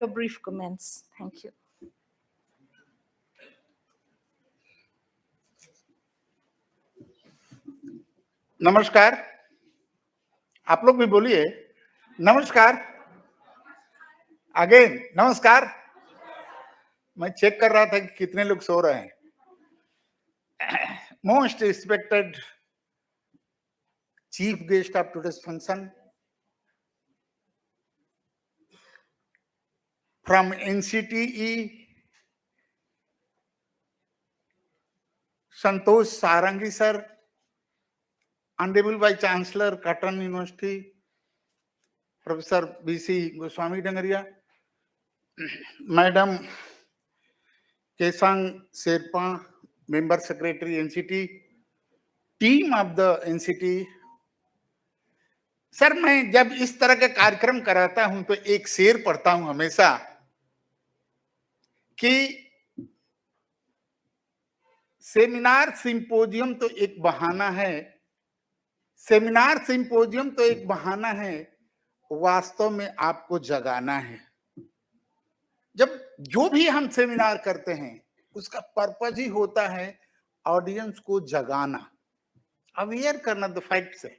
your brief comments. Thank you. नमस्कार, आप लोग भी बोलिए नमस्कार। अगेन नमस्कार। मैं चेक कर रहा था कि कितने लोग सो रहे हैं। Most respected chief guest of today's function from NCTE, Santosh Sarangi sir, honourable vice chancellor Cotton University professor BC Goswami Dangaria, madam Kesang Sherpa, member secretary NCT, team of the NCT. Sir, मैं जब इस तरह का कार्यक्रम कराता हूं तो एक शेर पढ़ता हूं हमेशा कि सेमिनार सिंपोजियम तो एक बहाना है, सेमिनार सिंपोजियम तो एक बहाना है, वास्तव में आपको जगाना है। जब जो भी हम सेमिनार करते हैं उसका पर्पज ही होता है ऑडियंस को जगाना, अवेयर करना द फैक्ट से।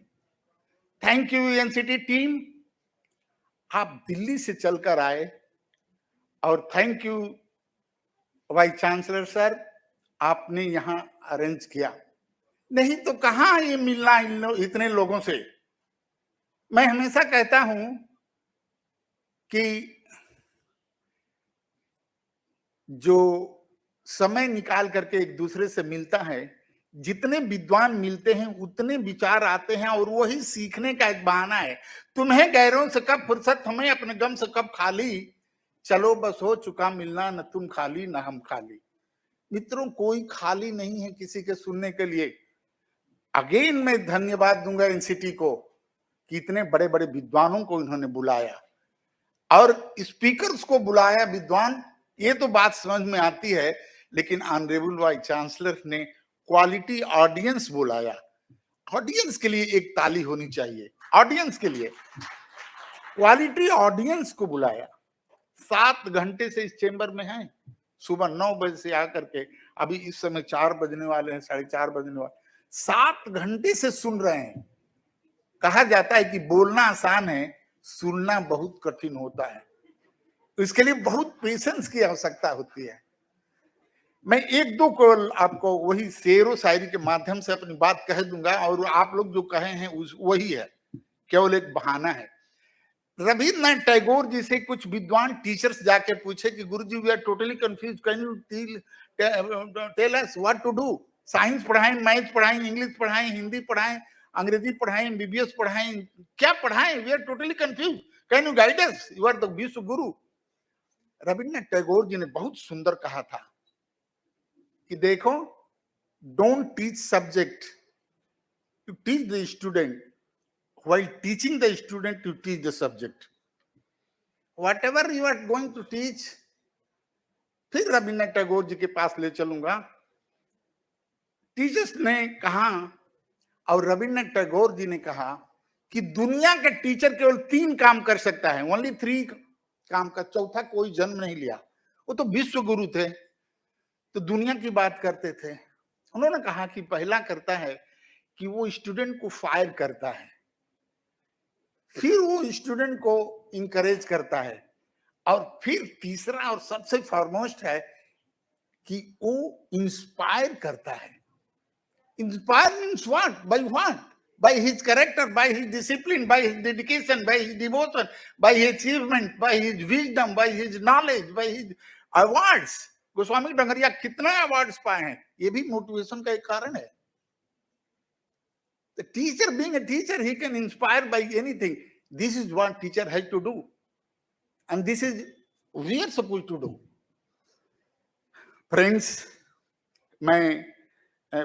थैंक यू एनसीटी टीम, आप दिल्ली से चलकर आए, और thank you vice chancellor sir, आपने यहां अरेंज किया। नहीं तो कहां ये मिलना इतने लोगों से। मैं हमेशा कहता हूं कि जो समय निकाल करके एक दूसरे से मिलता है, जितने विद्वान मिलते हैं उतने विचार आते हैं, और वही सीखने का एक बहाना है। तुम्हें गैरों से कब फुर्सत, हमें अपने गम से कब खाली, चलो बस हो चुका मिलना, न तुम खाली न हम खाली। मित्रों, कोई खाली नहीं है किसी के सुनने के लिए। अगेन मैं धन्यवाद दूंगा एनसीटी को कि इतने बड़े बड़े विद्वानों को इन्होंने बुलाया और स्पीकर्स को बुलाया विद्वान, ये तो बात समझ में आती है, लेकिन ऑनरेबल वाइस चांसलर ने क्वालिटी ऑडियंस बुलाया। ऑडियंस के लिए एक ताली होनी चाहिए, ऑडियंस के लिए क्वालिटी ऑडियंस को बुलाया। 7 घंटे से इस चेंबर में हैं, सुबह 9 बजे से आकर के अभी इस समय 4 बजने वाले हैं, 4:30 बजने वाले, 7 घंटे से सुन रहे हैं। कहा जाता है कि बोलना आसान है, सुनना बहुत कठिन होता है, इसके लिए बहुत पेशेंस की आवश्यकता होती है। मैं एक दो को आपको वही शेरो शायरी के माध्यम से अपनी बात कह दूंगा, और आप लोग जो कहे हैं वही है, केवल एक बहाना है। रविन्द्रनाथ टैगोर जी से कुछ विद्वान टीचर्स जाके पूछे कि गुरुजी we are totally confuse, can you tell us what to do. Science पढ़ाएं, मैथ्स पढ़ाएं, इंग्लिश पढ़ाएं, हिंदी पढ़ाएं, अंग्रेजी पढ़ाएं, एमबीबीएस पढ़ाएं, क्या पढ़ाएं, we are totally confuse, can you guide us, you are the vishwa guru. Rabindranath Tagore ji ने बहुत सुंदर कहा था कि देखो, don't teach subject to teach the student, while teaching the student to teach the subject. Whatever you are going to teach, फिर रविन्द्रनाथ टैगोर जी के पास ले चलूंगा। टीचर्स ने कहा और रविन्द्रनाथ टैगोर जी ने कहा कि दुनिया का टीचर केवल 3 काम कर सकता है, ओनली 3 काम का, चौथा कोई जन्म नहीं लिया। वो तो विश्व गुरु थे, तो दुनिया की बात करते थे। उन्होंने कहा कि पहला करता है कि वो स्टूडेंट को फायर करता है, फिर वो स्टूडेंट को इंकरेज करता है, और फिर तीसरा और सबसे फॉरमोस्ट है कि वो इंस्पायर करता है। Inspire means what, by what, by his character, by his discipline, by his dedication, by his devotion, by his achievement, by his wisdom, by his knowledge, by his awards. Goswami Dongria कितने awards पाए हैं, ये भी motivation का एक कारण है। The teacher, being a teacher, he can inspire by anything. This is what teacher has to do, and this is we are supposed to do. Friends, मैं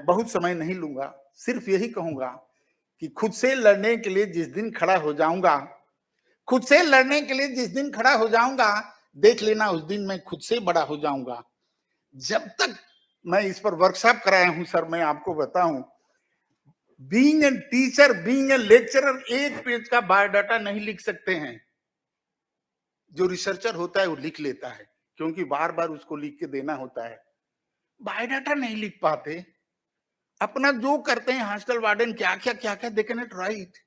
बहुत समय नहीं लूंगा, सिर्फ यही कहूंगा कि खुद से लड़ने के लिए जिस दिन खड़ा हो जाऊंगा, खुद से लड़ने के लिए जिस दिन खड़ा हो जाऊंगा, देख लेना उस दिन मैं खुद से बड़ा हो जाऊंगा। जब तक मैं इस पर वर्कशॉप कराया हूं सर, मैं आपको बताऊं, being a teacher, being a lecturer, 1 page का बायोडाटा नहीं लिख सकते हैं। जो रिसर्चर होता है वो लिख लेता है, क्योंकि बार बार उसको लिख के देना होता है। बायोडाटा नहीं लिख पाते, अपना जो करते हैं हॉस्टल वार्डन क्या क्या क्या क्या, they can not write.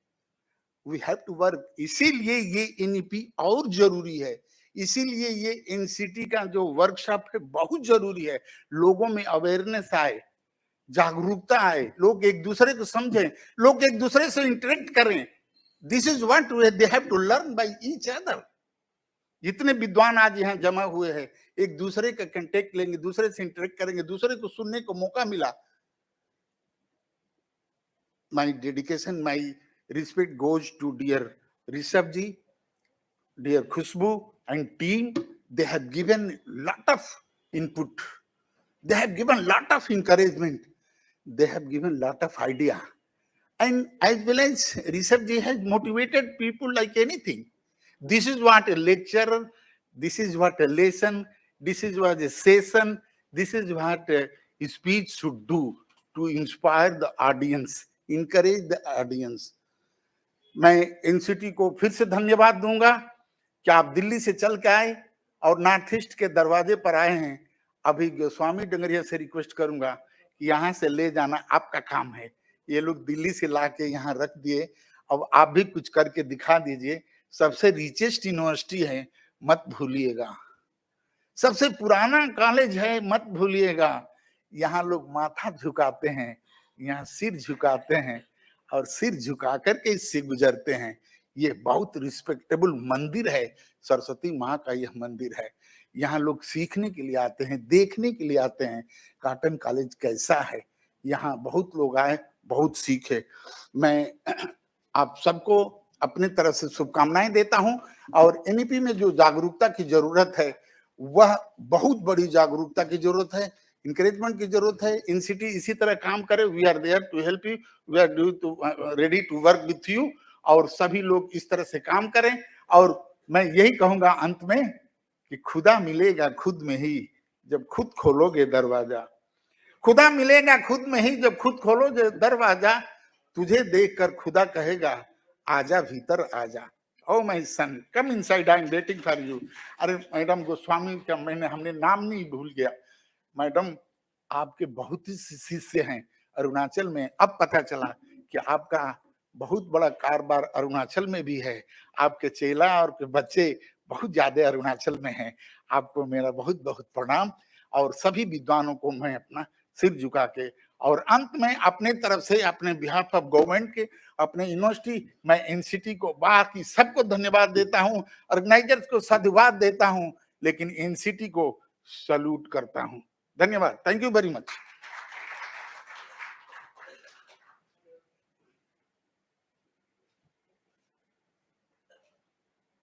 We have to work, इसीलिए ये एनईपी और जरूरी है, इसीलिए ये एनसीटी का जो वर्कशॉप है बहुत जरूरी है। लोगों में अवेयरनेस आए, जागरूकता आए, लोग एक दूसरे को समझें, लोग एक दूसरे से इंटरेक्ट करें। This is what they have to learn by each other. जितने विद्वान आज यहाँ जमा हुए हैं, एक दूसरे का कांटेक्ट लेंगे, दूसरे से इंटरेक्ट करेंगे, दूसरे को सुनने को मौका मिला। My dedication, my respect goes to dear Rishabh ji, dear Khushbu and team. They have given lot of input. They have given lot of encouragement. They have given lot of idea. And as well as Rishabh ji has motivated people like anything. This is what a lecturer, this is what a lesson, this is what a session, this is what a speech should do to inspire the audience, encourage the audience. मैं NCT को फिर से धन्यवाद दूंगा कि आप दिल्ली से चल के आए और नॉर्थ ईस्ट के दरवाजे पर आए हैं। अभी गोस्वामी डंगरिया से रिक्वेस्ट करूंगा कि यहाँ से ले जाना आपका काम है। ये लोग दिल्ली से ला के यहाँ रख दिए, अब आप भी कुछ करके दिखा दीजिए। सबसे रिचेस्ट यूनिवर्सिटी है, मत भूलिएगा। सबसे पुराना कॉलेज है, मत भूलिएगा। यहाँ लोग माथा झुकाते हैं, यहाँ सिर झुकाते हैं और सिर झुका करके इससे गुजरते हैं। ये बहुत रिस्पेक्टेबल मंदिर है, सरस्वती माँ का यह मंदिर है। यहाँ लोग सीखने के लिए आते हैं, देखने के लिए आते हैं कॉटन कॉलेज कैसा है। यहाँ बहुत लोग आए, बहुत सीखे। मैं आप सबको अपनी तरफ से शुभकामनाएं देता हूं। और एनईपी में जो जागरूकता की जरूरत है, वह बहुत बड़ी जागरूकता की जरूरत है, इंकरेजमेंट की जरूरत है। एनसीटी इसी तरह काम करे। We are there to help you, we are ready to work with you. और सभी लोग इस तरह से काम करें। और मैं यही कहूंगा अंत में कि खुदा मिलेगा खुद में ही, जब खुद खोलोगे दरवाजा। खुदा मिलेगा खुद में ही, जब खुद खोलोगे दरवाजा। तुझे देखकर खुदा कहेगा, आजा भीतर आजा। Oh my son, come inside, I am waiting for you. अरे मैडम गोस्वामी का हमने नाम नहीं भूल गया। मैडम आपके बहुत ही शिष्य हैं अरुणाचल में। अब पता चला कि आपका बहुत बड़ा कारोबार अरुणाचल में भी है। आपके चेला और के बच्चे बहुत ज्यादा अरुणाचल में हैं। आपको मेरा बहुत बहुत प्रणाम। और सभी विद्वानों को मैं अपना सिर झुका के और अंत में अपने तरफ से, अपने बिहाफ ऑफ गवर्नमेंट के, अपने यूनिवर्सिटी, मैं एनसीटी को, बाकी सबको धन्यवाद देता हूं, ऑर्गेनाइजर्स को साधुवाद देता हूं, लेकिन एनसीटी को सल्यूट करता हूं। धन्यवाद। Thank you very much.